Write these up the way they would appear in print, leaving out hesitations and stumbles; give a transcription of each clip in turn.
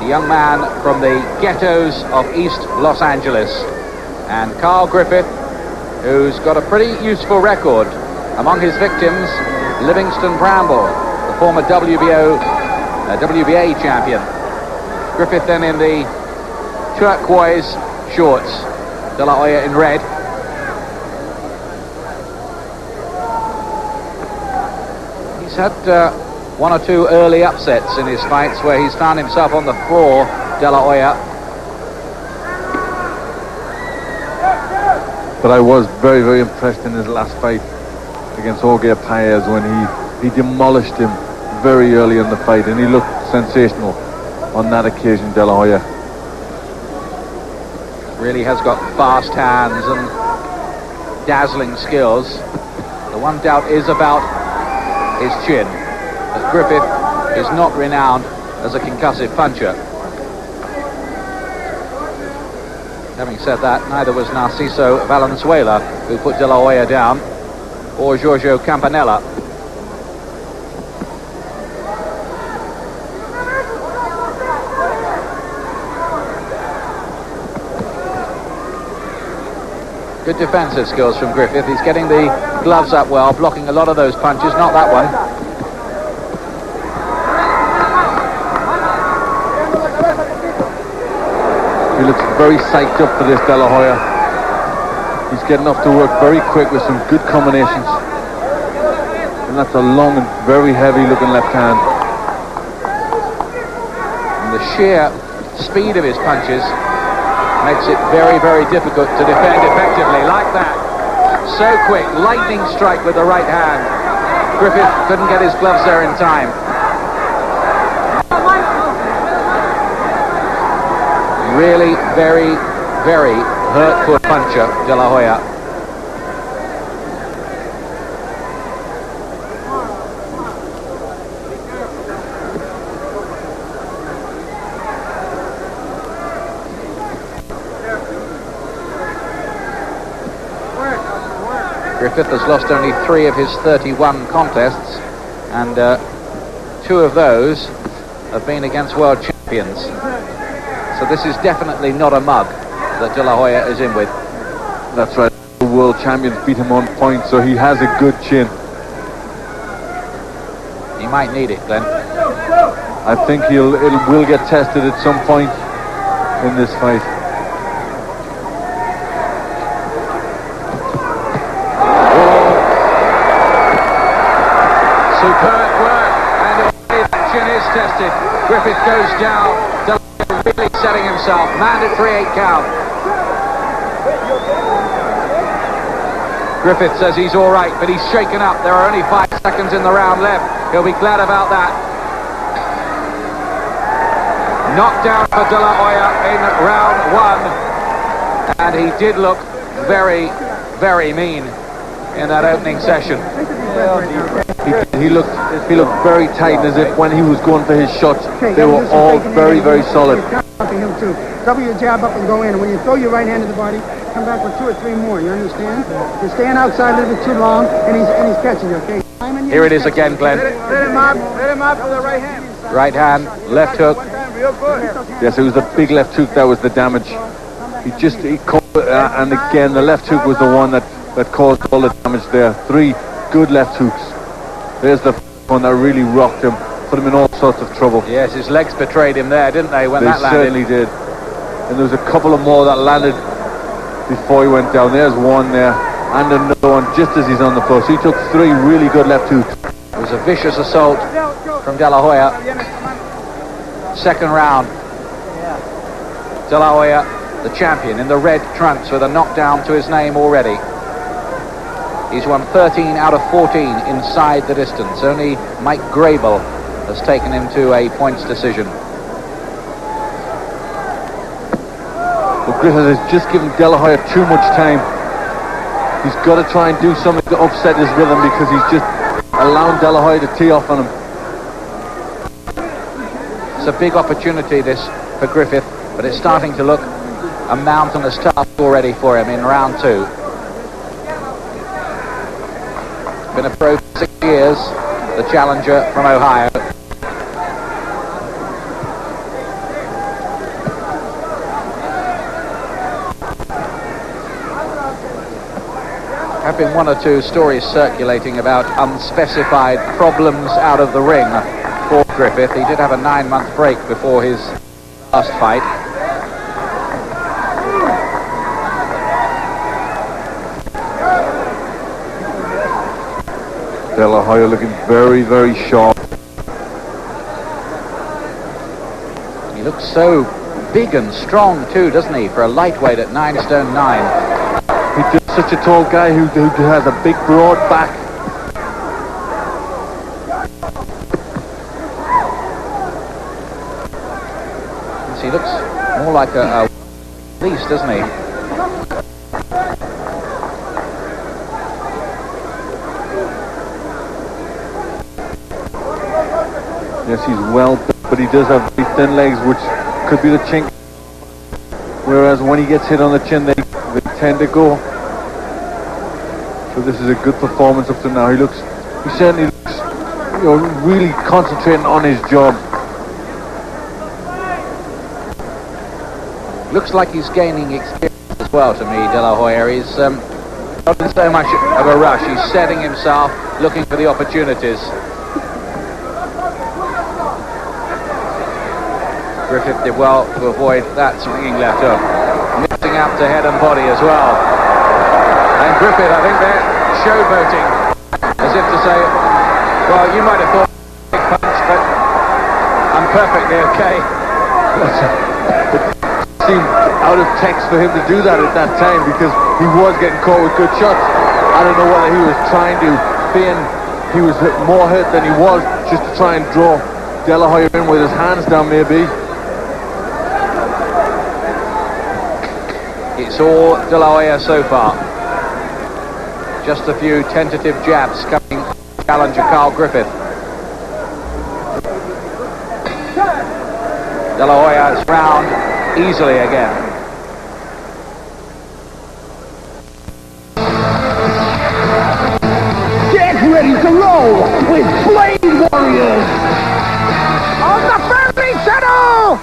the young man from the ghettos of East Los Angeles. And Carl Griffith, who's got a pretty useful record. Among his victims, Livingston Bramble, the former WBA champion. Griffith then in the turquoise shorts, De La Hoya in red. He's had one or two early upsets in his fights where he's found himself on the floor, De La Hoya. But I was very, very impressed in his last fight against Hoya Paez when he demolished him very early in the fight, and he looked sensational on that occasion, De La Hoya. Really has got fast hands and dazzling skills. The one doubt is about his chin, as Griffith is not renowned as a concussive puncher. Having said that, neither was Narciso Valenzuela, who put De La Hoya down, or Giorgio Campanella. Good defensive skills from Griffith. He's getting the gloves up well, blocking a lot of those punches, not that one. He looks very psyched up for this, De La Hoya. He's getting off to work very quick with some good combinations. And that's a long and very heavy looking left hand. And the sheer speed of his punches makes it very, very difficult to defend effectively. Like that. So quick. Lightning strike with the right hand. Griffith couldn't get his gloves there in time. Really very, very hurtful puncher, De La Hoya. Griffith has lost only 3 of his 31 contests, and 2 of those have been against world champions. So this is definitely not a mug that De La Hoya is in with. That's right. The world champions beat him on points, so he has a good chin. He might need it, Glenn. I think it will get tested at some point in this fight. Superb work, and already that chin is tested. Griffith goes down. De La Hoya really setting himself. Mandatory 8 count. Griffith says he's all right, but he's shaken up. There are only 5 seconds in the round left. He'll be glad about that. Knockdown for De La Hoya in round 1, and he did look very, very mean in that opening session. He looked very tight, as if when he was going for his shots, they were all very, very solid. Him too. Double your jab up and go in. And when you throw your right hand to the body, come back with 2 or 3 more. You understand? You're staying outside a little bit too long, and he's catching you. Okay. Here it is again, Glenn. Let him up with the right hand. Right hand, left hook. Yes, it was the big left hook that was the damage. He caught, and again the left hook was the one that caused all the damage there. 3 good left hooks. There's the one that really rocked him, put him in all sorts of trouble. Yes, his legs betrayed him there, didn't they, when they that landed? They certainly did. And there was a couple of more that landed before he went down. There's one there, and another one just as he's on the floor. So he took 3 really good left hooks. It was a vicious assault from De La Hoya. Second round. De La Hoya, the champion, in the red trunks with a knockdown to his name already. He's won 13 out of 14 inside the distance. Only Mike Grable has taken him to a points decision. Well, Griffith has just given De La Hoya too much time. He's got to try and do something to upset his rhythm, because he's just allowing De La Hoya to tee off on him. It's a big opportunity, this, for Griffith, but it's starting to look a mountainous task already for him in round 2. Been a pro for 6 years, the challenger from Ohio. have been one or two stories circulating about unspecified problems out of the ring for Griffith. He did have a 9-month break before his last fight. De La Hoya looking very, very sharp. He looks so big and strong too, doesn't he, for a lightweight at 9 stone 9. He's just such a tall guy who has a big, broad back. He looks more like a beast, doesn't he? Yes, he's well built, but he does have very thin legs, which could be the chink. Whereas when he gets hit on the chin, they tend to go. So this is a good performance up to now. He certainly looks, really concentrating on his job. Looks like he's gaining experience as well to me, De La Hoya. He's not in so much of a rush. He's setting himself, looking for the opportunities. Griffith did well to avoid that swinging left hook. Missing out to head and body as well. And Griffith, I think they're showboating, as if to say, well, you might have thought big punch, but I'm perfectly okay. It seemed out of text for him to do that at that time, because he was getting caught with good shots. I don't know whether he was trying to feign he was more hurt than he was, just to try and draw De La Hoya in with his hands down, maybe. It's all De La Hoya so far. Just a few tentative jabs coming from challenger Carl Griffith. De La Hoya is round easily again. Get ready to roll with Blade Warriors on the friendly channel!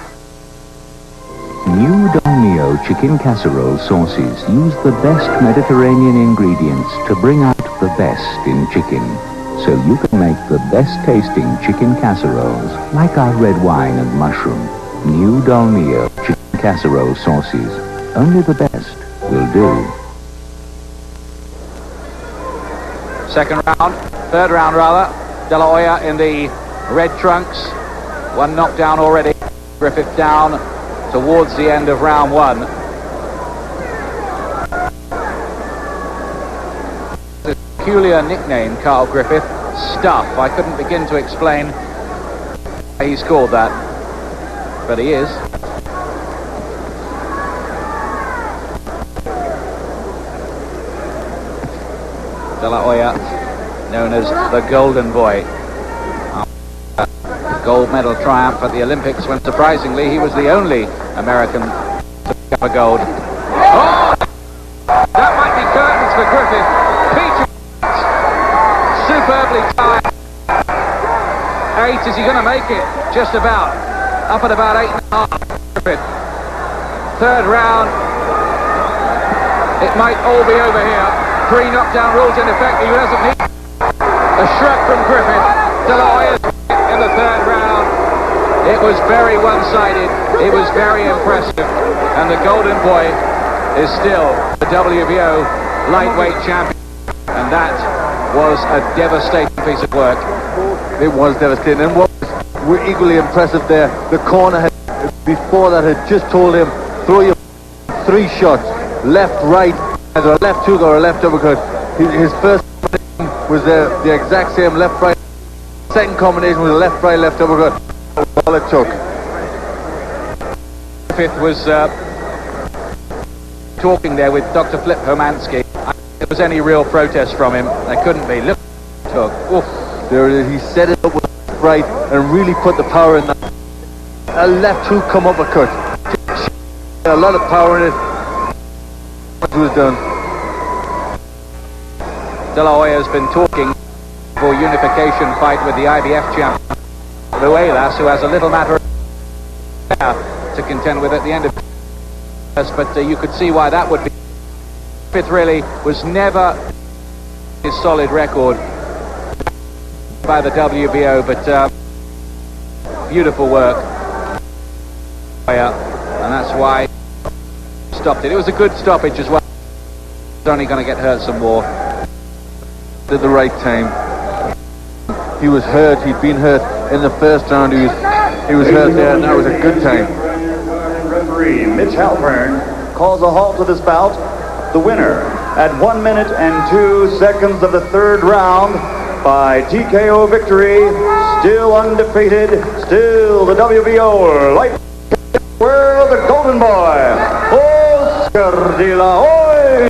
New Dolmio chicken casserole sauces use the best Mediterranean ingredients to bring out the best in chicken. So you can make the best tasting chicken casseroles like our red wine and mushroom. New Dolmio chicken casserole sauces. Only the best will do. Third round rather. De La Hoya in the red trunks. One knockdown already. Griffith down towards the end of round one. The peculiar nickname, Carl Griffith, Stuff. I couldn't begin to explain why he's called that, but he is. De La Hoya, known as the Golden Boy. Gold medal triumph at the Olympics, when surprisingly he was the only American to pick up a gold. Oh! That might be curtains for Griffith. Peter, superbly timed. 8, is he going to make it? Just about. Up at about 8.5. Griffith. Third round. It might all be over here. 3 knockdown rules in effect. He doesn't need a shrug from Griffith. De La Hoya's in the third round. It was very one-sided. It was very impressive. And the Golden Boy is still the WBO lightweight champion. And that was a devastating piece of work. It was devastating. And what was equally impressive there, the corner had, before that, had just told him, throw your 3 shots, left, right, either a left hook or a left uppercut. His first was the exact same left, right. Second combination was a left, right, left uppercut. All it took. Griffith was talking there with Dr. Flip Homansky. If there was any real protest from him, there couldn't be. Look, took. Oof. There it is. He set it up with left, right and really put the power in that. A left hook come uppercut. A lot of power in it. It was done. De La Hoya has been talking for unification fight with the IBF champion Ruelas, who has a little matter of to contend with at the end of this, but you could see why that would be. Griffith really was never his solid record by the WBO, but beautiful work. And that's why he stopped it. It was a good stoppage as well. He's only going to get hurt some more. Did the right time. He was hurt. He'd been hurt in the first round. He was hurt there, and that was a good time. Referee Mitch Halpern calls a halt to this bout. The winner at 1 minute and 2 seconds of the third round by TKO victory, still undefeated, still the WBO light world, the golden boy, Oscar de la Hoya.